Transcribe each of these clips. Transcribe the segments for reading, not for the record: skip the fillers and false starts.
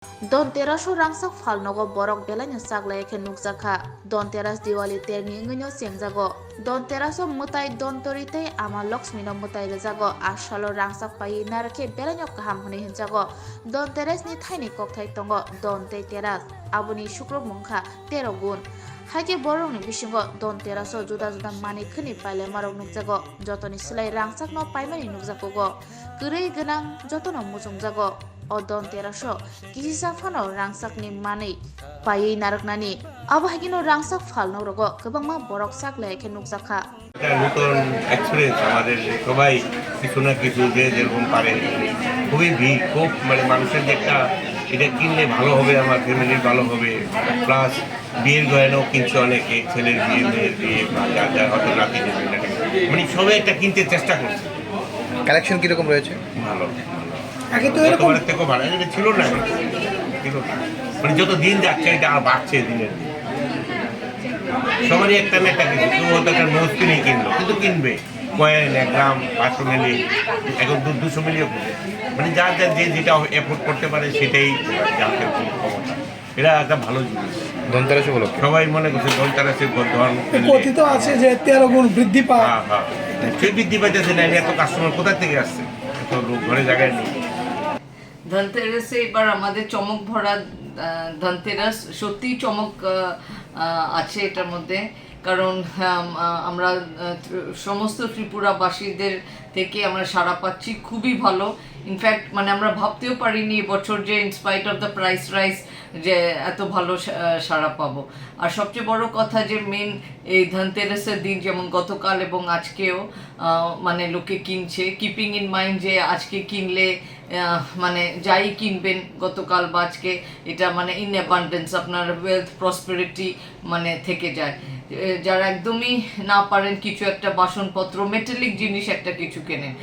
Dhanteraso Rangchak Phalnogo borok belai saklai ke nukjaka Dhanteras Diwali terni ngino sengjago Dhanteraso mutai dontori tei ama Lakshmi no mutai rejago asalo Rangchak pai narake belai kaham honi hinjago Dhanteras ni thaini kokthai tongo Dhantei teras aboni shukrok mungkha 13 gun haike borok ni bisingo Dhanteraso juda juda mani khini paile marok nukjago jotoni silai Rangchak no paimani nukjago gurei ganang jotono mujungjago o Dhanteraso kisisa phano Rangchak ni mani pai naraknani abahagino Rangchak Phalnogo kobangma borok saklai ke nukjaka নতুন experience আমাদের সবাই কিছু না কিছু যে যেরকম পারে খুবই ভিড় খুব মানে মানুষের যে একটা এটা কিনলে ভালো হবে আমার ফ্যামিলির ভালো হবে প্লাস বিয়ের গয়নাও কিনছে অনেকে ছেলের বিয়ে মেয়ের বিয়ে যা যা হয়তো রাতে নেবে না মানে সবাই একটা কিনতে চেষ্টা করছে। কালেকশন কিরকম রয়েছে? ভালো আগে তো এরকম থেকেও ভালো এটা ছিল না মানে যত দিন যাচ্ছে এটা আর বাড়ছে দিনের দিন সবারই একটা না একটা কিছু কেউ হয়তো একটা নোজ কিনেই কিনলো কিন্তু কিনবে কয়েন 1 গ্রাম 500 মিলি এখন 200 মিলিও কিনবে মানে যার যার যে যেটা এফোর্ড করতে পারে সেটাই জানতে ক্ষমতা এটা একটা ভালো জিনিস। ধনতেরাস উপলক্ষে সবাই মনে করছে ধনতেরাসের ধন কথিত আছে যে 13 গুণ বৃদ্ধি পায়। হ্যাঁ সেই বৃদ্ধি পাইতেছে না এত কাস্টমার কোথা থেকে আসছে এত লোক ঘরে জায়গায় নেই। ধনতেরাসে এবার আমাদের চমক ভরা ধনতেরাস সত্যিই চমক আছে এটার মধ্যে কারণ আমরা সমস্ত ত্রিপুরাবাসীদের থেকে আমরা সাড়া পাচ্ছি খুবই ভালো ইনফ্যাক্ট মানে আমরা ভাবতেও পারিনি এবছর যে in spite of the price rise যে এত ভালো সাড়া পাবো আর সবচেয়ে বড় কথা যে মেন এই ধনতেরাসের দিন যেমন গতকাল এবং আজকেও মানে লোকে কিনছে কিপিং ইন মাইন্ড যে আজকে কিনলে মানে যাই কিনবেন গতকাল বা আজকে এটা মানে ইন অ্যাবান্ডেন্স আপনার ওয়েলথ প্রসপেরিটি মানে থেকে যায় যারা একদমই না পারেন কিছু একটা বাসনপত্র মেটালিক জিনিস একটা কিছু কেনেন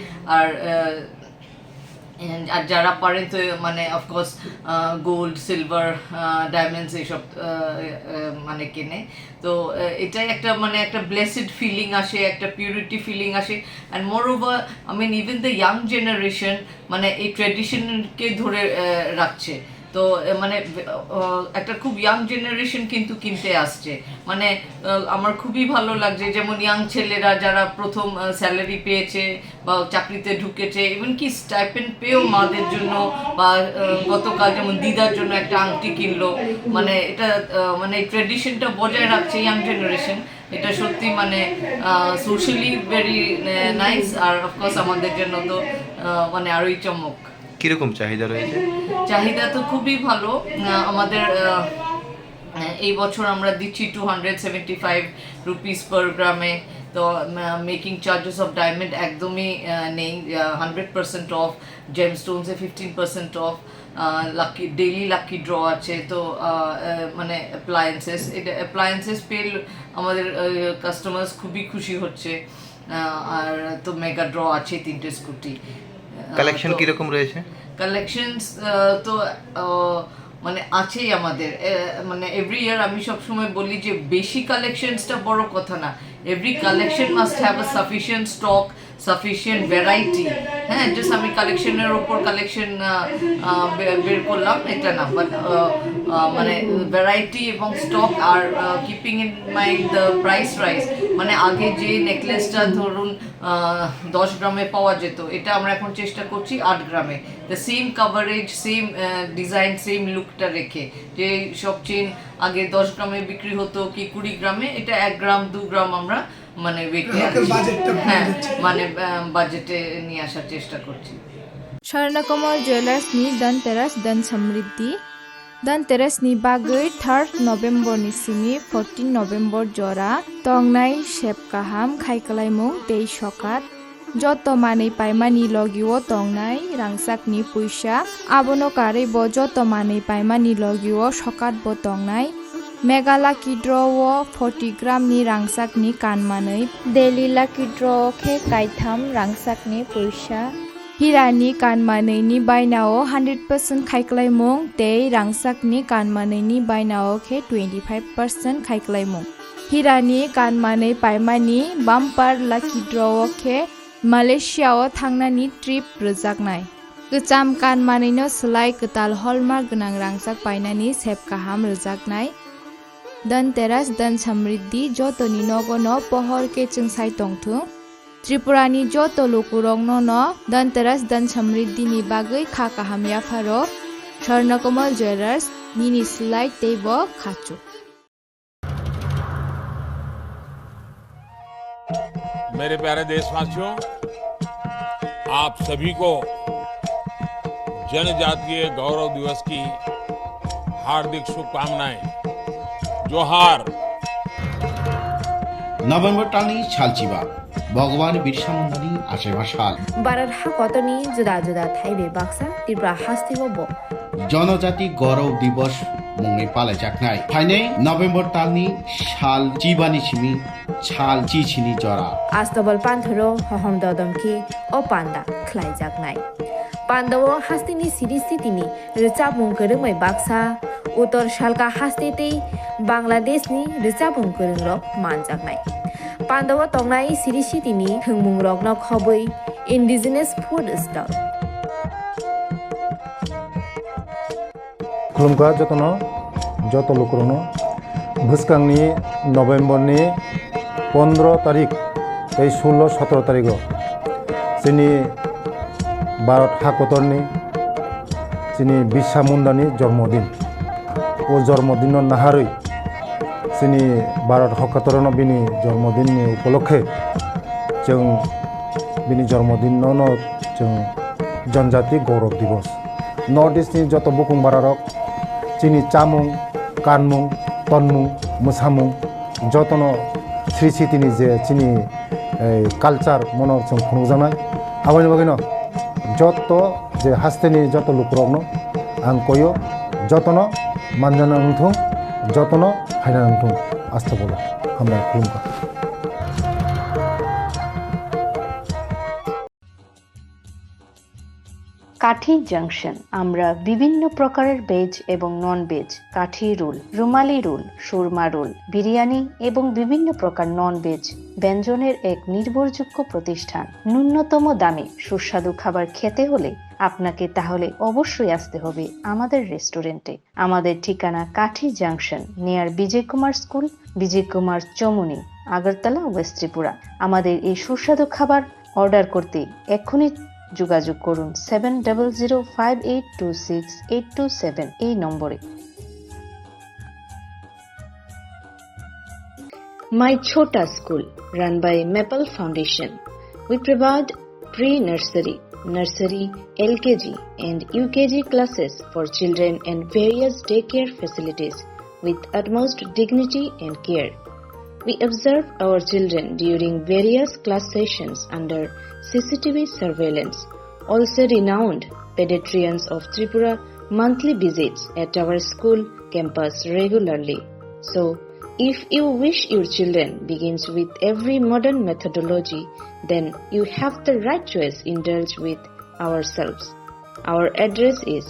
আর যারা পারেন তো মানে অফকোর্স গোল্ড সিলভার ডায়মন্ডস এইসব মানে কেনে তো এটাই একটা মানে একটা ব্লেসড ফিলিং আসে একটা পিউরিটি ফিলিং আসে and moreover I mean even the young generation মানে এই ট্র্যাডিশনকে ধরে রাখছে তো মানে একটা খুব ইয়াং জেনারেশন কিন্তু কিনতে আসছে মানে আমার খুবই ভালো লাগছে যেমন ইয়াং ছেলেরা যারা প্রথম স্যালারি পেয়েছে বা চাকরিতে ঢুকেছে ইভেন কি স্টাইপেন্ড পেয়েও মাদের জন্য বা গতকাল যেমন দিদার জন্য একটা আংটি কিনলো মানে এটা মানে ট্র্যাডিশনটা বজায় রাখছে ইয়াং জেনারেশন এটা সত্যি মানে সোশ্যালি ভেরি নাইস আর অফকোর্স আমাদের জন্য তো মানে আরোই চমক। কিরকম চাহিদা রয়েছে? চাহিদা তো খুবই ভালো আমাদের এই বছর আমরা দিচ্ছি 275 রুপিস পার গ্রামে তো মেকিং চার্জেস অফ ডায়মন্ড একদমই নেই 100% অফ জেমস্টোনসে 15% off lucky daily lucky draw আছে তো মানে অ্যাপ্লায়েন্সেস পেল আমাদের কাস্টমার্স খুবই খুশি হচ্ছে আর তো মেগা ড্র আছে 3টে স্কুটি। কালেকশন কিরকম রয়েছে? কালেকশনস তো মানে আছেই আমাদের মানে এভরি ইয়ার আমি সবসময় বলি যে বেশি কালেকশনসটা বড় কথা না every collection must have a sufficient stock sufficient variety হ্যাঁ জাস্ট আমি কালেকশনের ওপর কালেকশন বের করলাম এটা না বাট মানে ভ্যারাইটি এবং stock R keeping in mind the price rise মানে আগে যে নেকলেসটা ধরুন 10 গ্রামে পাওয়া যেত এটা আমরা এখন চেষ্টা করছি 8 গ্রামে the same coverage same design same লুকটা রেখে যে সব চেন আগে 10 গ্রামে বিক্রি হতো কি 20 গ্রামে এটা 1 গ্রাম 2 গ্রাম আমরা মানে হ্যাঁ মানে বাজেটে নিয়ে আসার চেষ্টা করছি। স্বর্ণকমল জুয়েলার্সনি ধনতেরাস ধন সমৃদ্ধি ধনতেরাসনি বাগৈ 3 নভেম্বরনি सिमी 14 নভেম্বর জরা তংনাই সেবকাহাম খাইকলাইমুং তেই সকাত যত মানেই পাইমানি লগিও তংনাই রাংচাকনি পয়সা আবনো কারে ব যত মানেই পাইমানি লগিও সকাত ব তংনাই মেগা লাকি ড্র 40 গ্রামনি রাংচাকনি কানমাनै ডেইলি লাকি ড্র খে কাইথাম রাংচাকনি পয়সা हिरानि कानमानैनि बायनाओ 100% खाइख्लाइमुं तेई रांचाकनि कानमानैनि बायनाओ खे 25% खाइख्लाइमुं हिरानि कानमानै पाइमानि बाम्पार लाकी ड्रओ खे मालयेशियाओ थांनानि trip रोजाकनाय। Gecham kan manino slai ketal hallmark gonang rangchak painani sep kaham rojaknai Dhanteras dan samriddhi jotoni nogono pohor ke chengsai tongthung Tripurani joto lukurog no Dhanteras dan samriddhi ni bagui kha kaham yafaro Swrangchati jewelers nini slai teibo khachu मेरे प्यारे देशवासियों, आप सभी को जनजातीय गौरव दिवस की हार्दिक शुभकामनाएं। जोहार। नभेम्बर टालनि सालचिबा भगवान बिरसा मुन्डानि आशेबा साल भारत हा कतनी जुदा जुदा थाइबे बाक्सा त्रिपुरा हास्तिबो बो जनजाति गौरव दिवस मुङै पालाइजाकनाय फाइनै नभेम्बर टालनि साल चिबानि सिमी साल चिचिनि जरा आस्तबल पान्थरो हहम ददमखि ओ पान्दा खलाइजाकनाय पान्दावो हास्तिनि सिरिस्थितिनि रिचाबुं गोरोङै बाक्सा उत्तर सालका हास्तितै बांलादेशनि रिचाबुं गोरोंरो मानजाकनाय पान्दावो तंनाय सिरिस्थितिनि थोंमुं रगनो खबै इन्डिजिनास फुड स्टल खुलुमगा जतनो जत लुकुरनो भुसकांनि नभेम्बरनि 15 तारिख 16-17 तारिख जोंनि भारत हाकतरनि जोंनि बिरसा मुन्डानि जन्मदिन ओ जन्मदिन नाहारै जोंनि भारत हाकतरनो बिनि जन्मदिननि उपलक्षे जों बिनि जन्मदिनावनो जों जनजाति गौरव दिवस नर्थ इस्टनि जत बुकुं बारारक जोंनि चामुं कानमुं तनमुं मोसामुं जतनो स्रिसितिनि जे जोंनि कालचार मनो जों खुंजानाय आबायनि बागैनो जत जे हास्तेनि जत लुकुरगनो आं कयो जतनो मानजाना नंथों जतनो फायना नंथों आस्था बोला हामबाय खुलुमबाय কাঠি জাংশন আমরা বিভিন্ন প্রকারের ভেজ এবং নন ভেজ কাঠি রোল রুমালি রোল সুরমা রোল বিরিয়ানি এবং বিভিন্ন প্রকার নন ভেজ ব্যঞ্জনের এক নির্ভরযোগ্য প্রতিষ্ঠান ন্যূনতম দামে সুস্বাদু খাবার খেতে হলে আপনাকে তাহলে অবশ্যই আসতে হবে আমাদের রেস্টুরেন্টে আমাদের ঠিকানা কাঠি জাংশন নিয়ার বিজয় কুমার স্কুল বিজয় কুমার চমুনি আগরতলা ওয়েস্ট ত্রিপুরা আমাদের এই সুস্বাদু খাবার অর্ডার করতে এক্ষুনি যোগাযোগ করুন 7005826827 এই নম্বরে My Chota School run by Maple Foundation we provide pre-nursery nursery LKG and UKG classes for children and various daycare facilities with utmost dignity and care. We observe our children during various class sessions under CCTV surveillance. Also renowned pediatricians of Tripura monthly visits at our school campus regularly. So, if you wish your children begins with every modern methodology, then you have the right choice indulge with ourselves. Our address is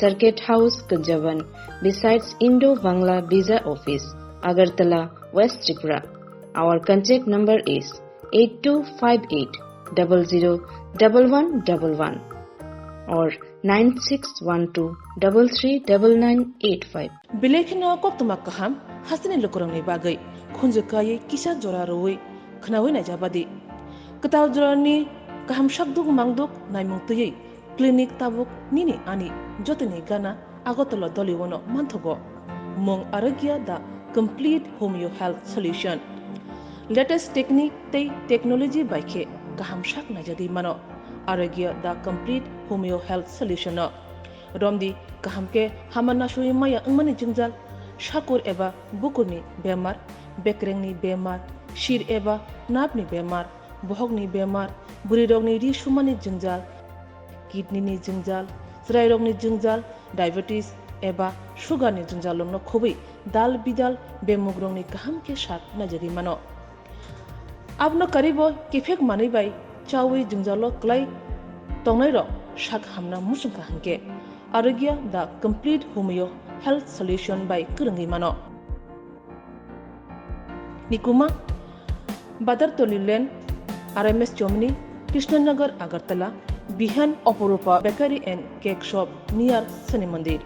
Circuit House, Kunjavan, besides Indo-Bangla Visa Office, Agartala, West Tripura. Our contact number is 8258001111 or 9612339985. Bilekino koptumak kaham hasini lukurangni bagai khunjukai kisa jora roi khnawi na jabadi ketaw jorani kaham shakduk mangduk naimung tuyei clinic tabuk nini ani jotini gana agotolo doliwono manthogo mong aragya da complete homeo health solution latest technique tei technology baikhe kaham shak na jadi mano aragya da complete homeo health solution no romdi kahamke hamana shui maya angmani jingjal shakur eba bukurni bemar bekrengni bemar shir eba napni bemar bohogni bemar buri rogni ri shumani jingjal kidney ni jingjal srai rogni jingjal diabetes eba sugar ni jingjal lomno khobai dal bidal bemugrongni kahamke shak na jadi mano abno karibo kifek mani bai chawi jingjalo klai tongnai ro shak hamna musungka hanke aragya the complete homeo health solution by kurangi mano nikuma badar tolilen RMS Chomni Krishnanagar Agartala Behind Oporupa Bakery and Cake Shop near Sani Mandir.